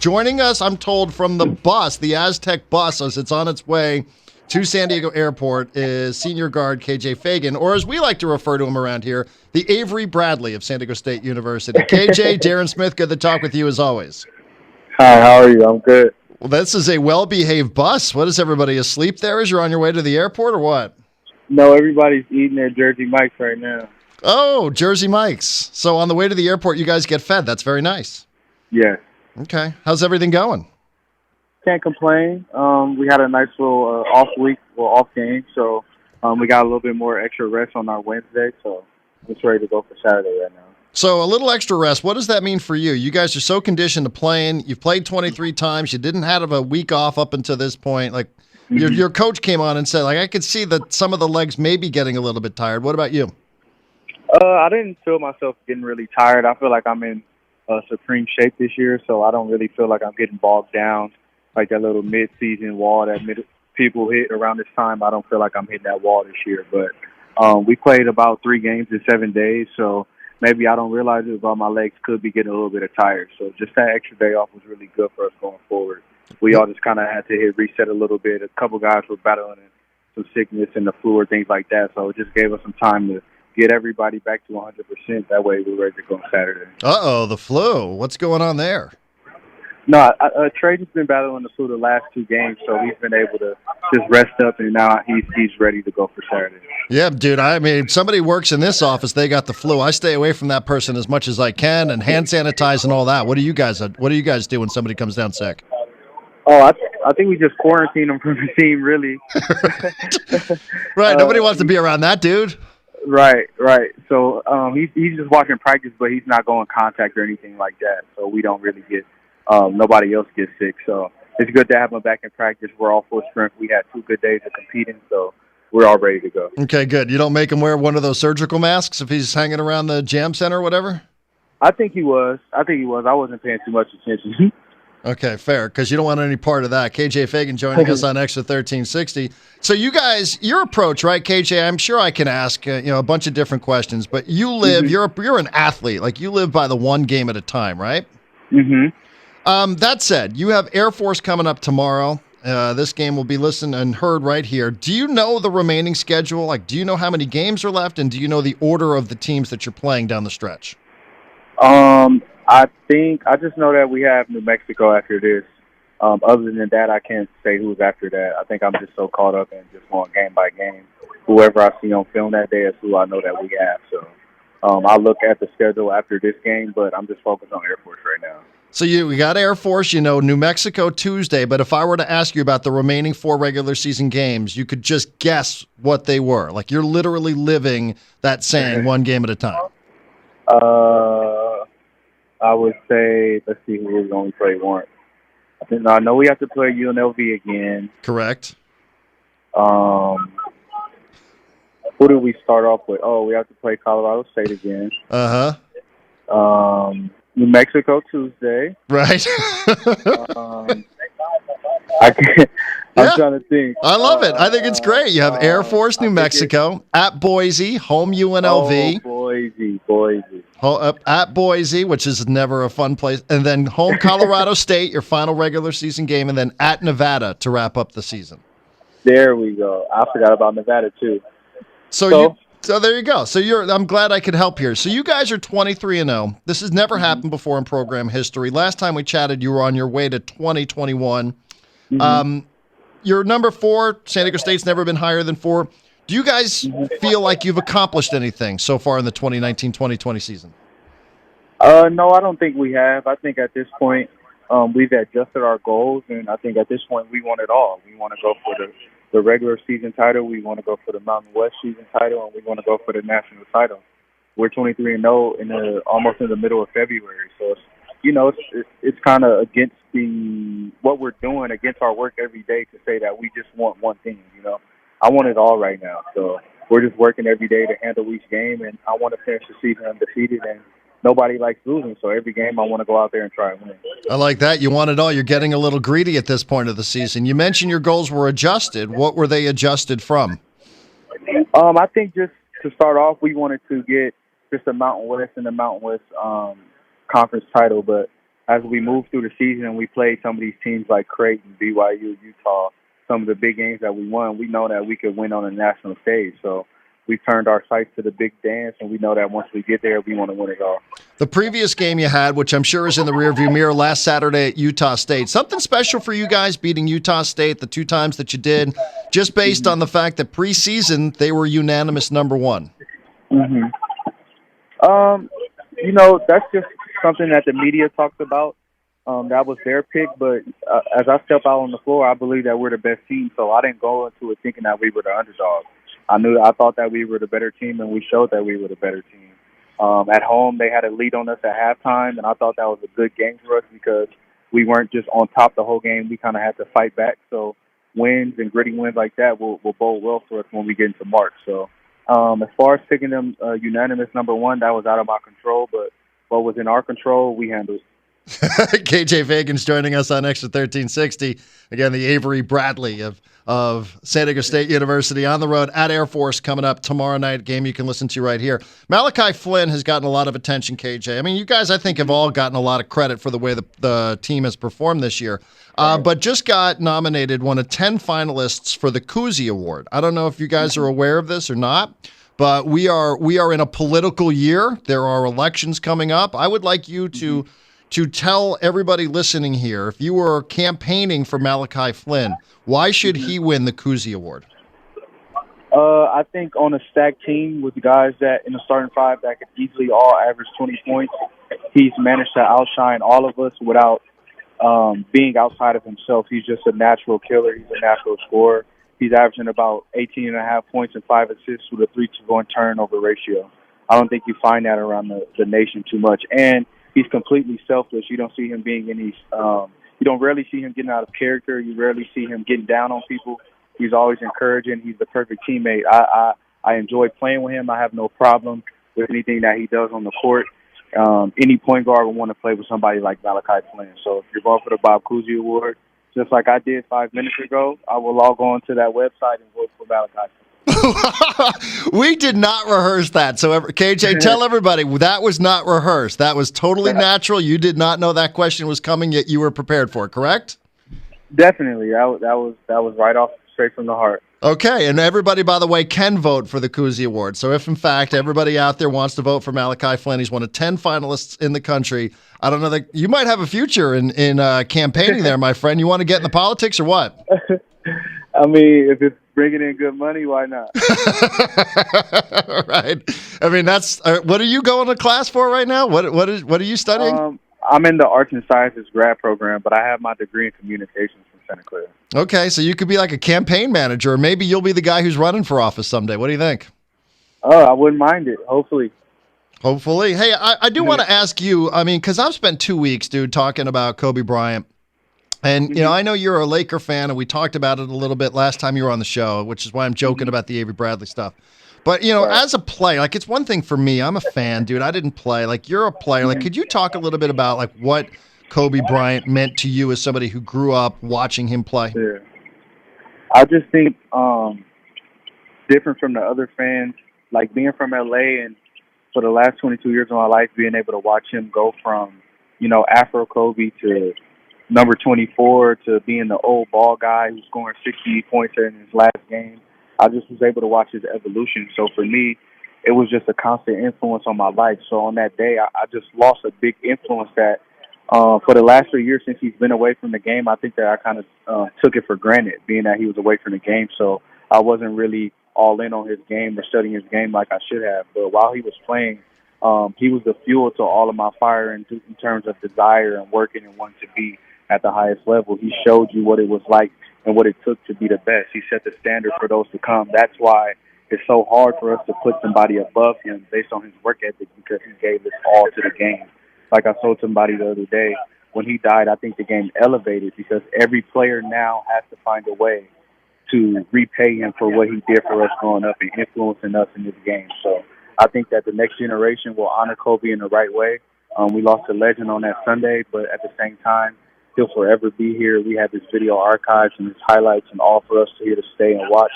Joining us, I'm told, from the bus, the Aztec bus, as it's on its way to San Diego Airport, is senior guard KJ Feagin, or as we like to refer to him around here, the Avery Bradley of San Diego State University. KJ, Darren Smith, good to talk with you as always. Hi, how are you? I'm good. Well, this is a well-behaved bus. What is everybody asleep there as you're on your way to the airport or what? No, everybody's eating their Jersey Mike's right now. Oh, Jersey Mike's. So on the way to the airport, you guys get fed. That's very nice. Yes. Okay. How's everything going? Can't complain. We had a nice little off game, so we got a little bit more extra rest on our Wednesday, so I'm just ready to go for Saturday right now. So a little extra rest, what does that mean for you? You guys are so conditioned to playing. You've played 23 times. You didn't have a week off up until this point. Like your coach came on and said, like, I could see that some of the legs may be getting a little bit tired. What about you? I didn't feel myself getting really tired. I feel like I'm in supreme shape this year, so I don't really feel like I'm getting bogged down like that little mid-season wall that people hit around this time. I don't feel like I'm hitting that wall this year. But we played about 3 games in 7 days, so maybe I don't realize it, but my legs could be getting a little bit tired. So just that extra day off was really good for us going forward. We all just kind of had to hit reset a little bit. A couple guys were battling some sickness and the flu or things like that, so it just gave us some time to get everybody back to 100%. That way we're ready to go on Saturday. Uh-oh, the flu. What's going on there? No, Trey has been battling the flu the last 2 games, so he's been able to just rest up, and now he's ready to go for Saturday. Yeah, dude, I mean, if somebody works in this office, they got the flu. I stay away from that person as much as I can and hand sanitize and all that. What do you guys do when somebody comes down sick? Oh, I think we just quarantine him from the team, really. Right, nobody wants to be around that dude. Right. So he's just watching practice, but he's not going contact or anything like that. So we don't really get nobody else gets sick. So it's good to have him back in practice. We're all full strength. We had 2 good days of competing, so we're all ready to go. Okay, good. You don't make him wear one of those surgical masks if he's hanging around the jam center or whatever? I think he was. I wasn't paying too much attention. Okay, fair, because you don't want any part of that. KJ Feagin joining us on Xtra 1360. So you guys, your approach, right, KJ? I'm sure I can ask a bunch of different questions, but you live. You're an athlete. Like you live by the one game at a time, right? Mm-hmm. That said, you have Air Force coming up tomorrow. This game will be listened and heard right here. Do you know the remaining schedule? Like, do you know how many games are left, and do you know the order of the teams that you're playing down the stretch? I just know that we have New Mexico after this. Other than that, I can't say who's after that. I think I'm just so caught up in just going game by game. Whoever I see on film that day is who I know that we have. So I'll look at the schedule after this game, but I'm just focused on Air Force right now. So we got Air Force, New Mexico Tuesday, but if I were to ask you about the remaining 4 regular season games, you could just guess what they were. Like you're literally living that saying one game at a time. I would say, let's see who we're going to play once. I know we have to play UNLV again. Correct. Who do we start off with? Oh, we have to play Colorado State again. Uh-huh. New Mexico Tuesday. Right. I'm trying to think. I love it. I think it's great. You have Air Force, New Mexico, at Boise, home UNLV. Boise. At Boise, which is never a fun place, and then home Colorado State, your final regular season game, and then at Nevada to wrap up the season. There we go. I forgot about Nevada too. So there you go. So I'm glad I could help here. So you guys are 23-0. This has never happened before in program history. Last time we chatted, you were on your way to 2021. You're number 4. San Diego State's never been higher than 4. Do you guys feel like you've accomplished anything so far in the 2019-2020 season? No, I don't think we have. I think at this point we've adjusted our goals, and I think at this point we want it all. We want to go for the regular season title. We want to go for the Mountain West season title, and we want to go for the national title. We're 23-0 almost in the middle of February, so it's kind of against what we're doing, against our work every day to say that we just want one thing. I want it all right now, so we're just working every day to handle each game, and I want to finish the season undefeated, and nobody likes losing, so every game I want to go out there and try and win. I like that. You want it all. You're getting a little greedy at this point of the season. You mentioned your goals were adjusted. What were they adjusted from? I think just to start off, we wanted to get just the Mountain West and the Mountain West conference title, but as we moved through the season and we played some of these teams like Creighton, BYU, Utah, some of the big games that we won, we know that we could win on a national stage. So we turned our sights to the big dance, and we know that once we get there, we want to win it all. The previous game you had, which I'm sure is in the rearview mirror, last Saturday at Utah State, something special for you guys beating Utah State the 2 times that you did, just based on the fact that preseason they were unanimous number 1. Mm-hmm. That's just something that the media talks about. That was their pick, but as I step out on the floor, I believe that we're the best team. So I didn't go into it thinking that we were the underdog. I thought that we were the better team, and we showed that we were the better team. At home, they had a lead on us at halftime, and I thought that was a good game for us because we weren't just on top the whole game. We kind of had to fight back. So wins and gritty wins like that will bode well for us when we get into March. So as far as picking them unanimous number 1, that was out of my control, but what was in our control, we handled. KJ Feagin's joining us on Xtra 1360. Again, the Avery Bradley of San Diego State University on the road at Air Force coming up tomorrow night. Game you can listen to right here. Malachi Flynn has gotten a lot of attention, KJ. I mean, you guys, I think, have all gotten a lot of credit for the way the team has performed this year. But just got nominated, one of 10 finalists for the Cousy Award. I don't know if you guys are aware of this or not, but we are in a political year. There are elections coming up. I would like you to tell everybody listening here, if you were campaigning for Malachi Flynn, why should he win the Cousy Award? I think on a stacked team with guys that in the starting 5 that could easily all average 20 points, he's managed to outshine all of us without being outside of himself. He's just a natural killer. He's a natural scorer. He's averaging about 18.5 points and 5 assists with a 3-to-1 turnover ratio. I don't think you find that around the nation too much. And he's completely selfless. You don't see him being any you don't rarely see him getting out of character. You rarely see him getting down on people. He's always encouraging. He's the perfect teammate. I enjoy playing with him. I have no problem with anything that he does on the court. Any point guard would want to play with somebody like Malachi Flynn. So if you're going for the Bob Cousy Award, just like I did 5 minutes ago, I will log on to that website and vote for Malachi Flynn. We did not rehearse that. So, KJ, tell everybody that was not rehearsed. That was totally natural. You did not know that question was coming, yet you were prepared for it, correct? Definitely. That was right off, straight from the heart. Okay, and everybody, by the way, can vote for the Cousy Award. So if, in fact, everybody out there wants to vote for Malachi Flynn, he's one of 10 finalists in the country. I don't know that you might have a future in campaigning there, my friend. You want to get in the politics or what? I mean, if it's bringing in good money, why not? Right. I mean, that's what are you going to class for right now? What are you studying? I'm in the Arts and Sciences grad program, but I have my degree in communications from Santa Clara. Okay, so you could be like a campaign manager, or maybe you'll be the guy who's running for office someday. What do you think? Oh, I wouldn't mind it. Hopefully. Hey, I do want to ask you, I mean, because I've spent 2 weeks, dude, talking about Kobe Bryant. And, you know, I know you're a Laker fan, and we talked about it a little bit last time you were on the show, which is why I'm joking about the Avery Bradley stuff. But, you know, as a player, like, it's one thing for me. I'm a fan, dude. I didn't play. Like, you're a player. Like, could you talk a little bit about, like, what Kobe Bryant meant to you as somebody who grew up watching him play? Yeah. I just think different from the other fans, like being from L.A. and for the last 22 years of my life, being able to watch him go from, you know, Afro Kobe to number 24 to being the old ball guy who's scoring 60 points in his last game. I just was able to watch his evolution. So for me, it was just a constant influence on my life. So on that day, I just lost a big influence that for the last 3 years since he's been away from the game, I think that I kind of took it for granted, being that he was away from the game. So I wasn't really all in on his game or studying his game like I should have. But while he was playing, he was the fuel to all of my fire in terms of desire and working and wanting to be at the highest level. He showed you what it was like and what it took to be the best. He set the standard for those to come. That's why it's so hard for us to put somebody above him based on his work ethic, because he gave his all to the game. Like I told somebody the other day, when he died, I think the game elevated because every player now has to find a way to repay him for what he did for us growing up and influencing us in this game. So I think that the next generation will honor Kobe in the right way. We lost a legend on that Sunday, but at the same time, he'll forever be here. We have his video archives and his highlights and all for us to here to stay and watch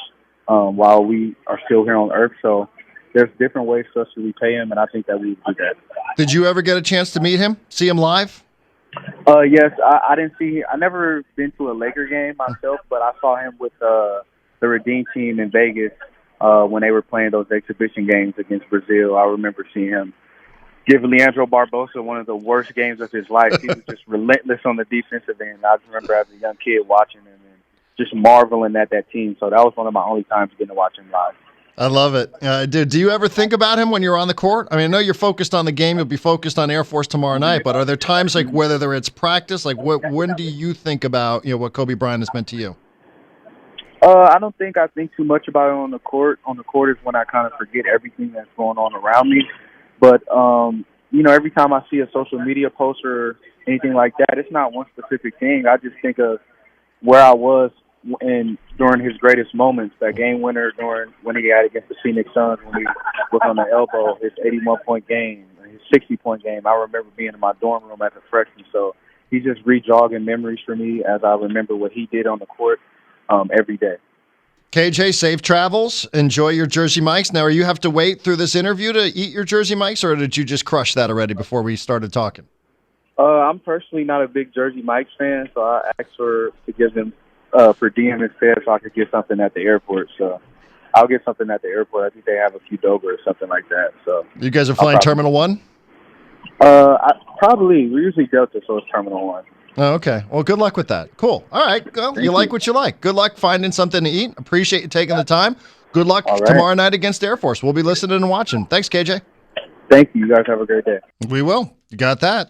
while we are still here on Earth. So there's different ways for us to repay him, and I think that we would do that. Did you ever get a chance to meet him, see him live? Yes, I didn't see. I never been to a Laker game myself, but I saw him with the Redeem team in Vegas when they were playing those exhibition games against Brazil. I remember seeing him give Leandro Barbosa one of the worst games of his life. He was just relentless on the defensive end. I just remember as a young kid watching him and just marveling at that team. So that was one of my only times getting to watch him live. I love it. Dude, do you ever think about him when you're on the court? I mean, I know you're focused on the game. You'll be focused on Air Force tomorrow night, but are there times like whether it's practice, like when do you think about, what Kobe Bryant has meant to you? I don't think I think too much about it on the court. On the court is when I kind of forget everything that's going on around me. But, every time I see a social media post or anything like that, it's not one specific thing. I just think of where I was during his greatest moments, that game winner when he had against the Phoenix Suns when he was on the elbow, his 81-point game, his 60-point game. I remember being in my dorm room as a freshman. So he's just re-jogging memories for me as I remember what he did on the court every day. KJ, safe travels. Enjoy your Jersey Mike's. Now, you have to wait through this interview to eat your Jersey Mike's, or did you just crush that already before we started talking? I'm personally not a big Jersey Mike's fan, so I asked to give them per diem instead so I could get something at the airport. So I'll get something at the airport. I think they have a few Dover or something like that. So you guys are flying Terminal 1? Probably. We're usually Delta, so it's Terminal 1. Oh, okay. Well, good luck with that. Cool. All right. Well, you like what you like. Good luck finding something to eat. Appreciate you taking the time. Good luck tomorrow night against Air Force. We'll be listening and watching. Thanks, KJ. Thank you. You guys have a great day. We will. You got that.